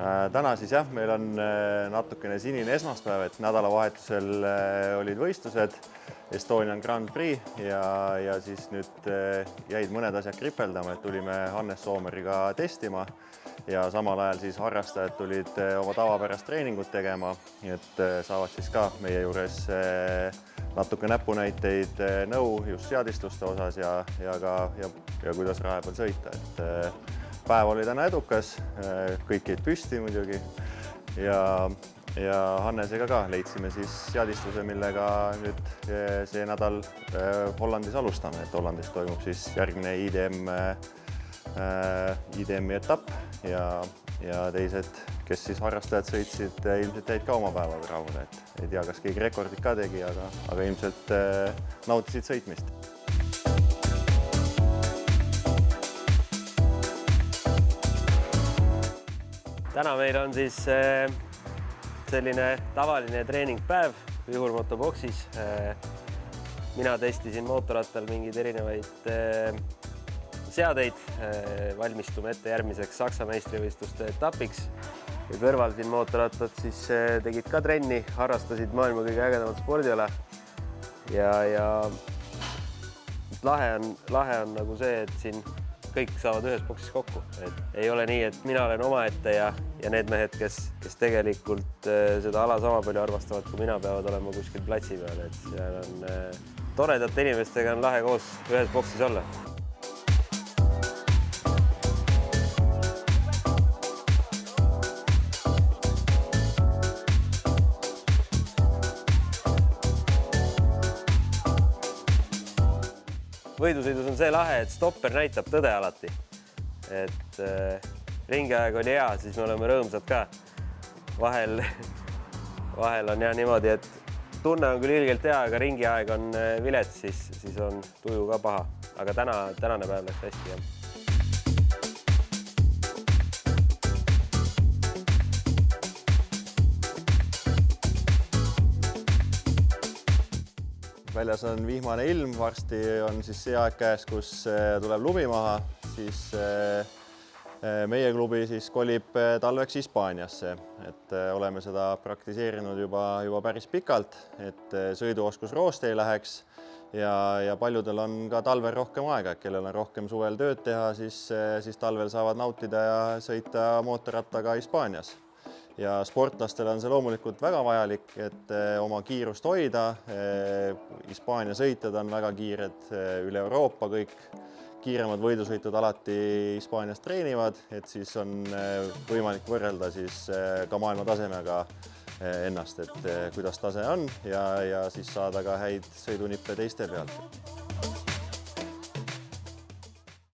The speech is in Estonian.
Täna siis jah, meil on natukene sinine esmaspäev, et nädalavahetusel olid võistlused, Estonian Grand Prix ja siis nüüd jäid mõned asjad kripeldama, et tulime Hannes Soomeriga testima ja samal ajal siis harrastajad tulid oma tavapärast treeningut tegema, et saavad siis ka meie juures natuke näpunäiteid nõu just seadistuste osas ja kuidas raja peal sõita, et päev oli täna edukas, kõik jäid püsti muidugi ja Hannesega ka leidsime siis seadistuse, millega nüüd see nädal Hollandis alustame, et Hollandis toimub siis järgmine IDM-i etapp ja teised, kes siis harrastajad sõitsid, ilmselt jäid ka oma päevaga rahule, et ei tea, kas keegi rekordit ka tegi, aga ilmselt nautisid sõitmist. Täna meil on siis selline tavaline treeningpäev Vihurmotoboksis. Mina testisin mootorrattal mingeid erinevaid seadeid, valmistume ette järgmiseks Saksa meistrivõistluste etapiks. Ja kõrval siin mootorrattad siis tegid ka trenni, harrastasid maailma kõige ägedamat spordiala. Ja lahe on nagu see, et siin kõik saavad ühes boksis kokku. Et ei ole nii, et mina olen omaette ja need mehed, kes tegelikult seda ala sama palju armastavad kui mina, peavad olema kuskil platsi peal. Et seal on toredate inimestega on lahe koos ühes boksis olla. Võidusõidus on see lahe, et stopper näitab tõde alati. Et ringiaeg oli hea, siis me oleme rõõmsad ka. Vahel on jah niimoodi, et tunne on küll ilgelt hea, aga ringiaeg on vilets, siis on tuju ka paha. Aga tänane päev läks hästi jah. Väljas on vihmane ilm, varsti on siis see aeg käes, kus tuleb lumi maha, siis meie klubi siis kolib talveks Hispaaniasse, et oleme seda praktiseerinud juba päris pikalt, et sõiduoskus roost ei läheks ja paljudel on ka talvel rohkem aega, kellel on rohkem suvel tööd teha, siis talvel saavad nautida ja sõita mootorrattaga Hispaanias. Ja sportlastel on see loomulikult väga vajalik, et oma kiirust hoida. Hispaania sõitjad on väga kiired üle Euroopa, kõik kiiremad võidusõitud alati Hispaanias treenivad, et siis on võimalik võrrelda siis ka maailma tasemega ennast, et kuidas tase on ja siis saada ka häid sõidunippe teiste pealt.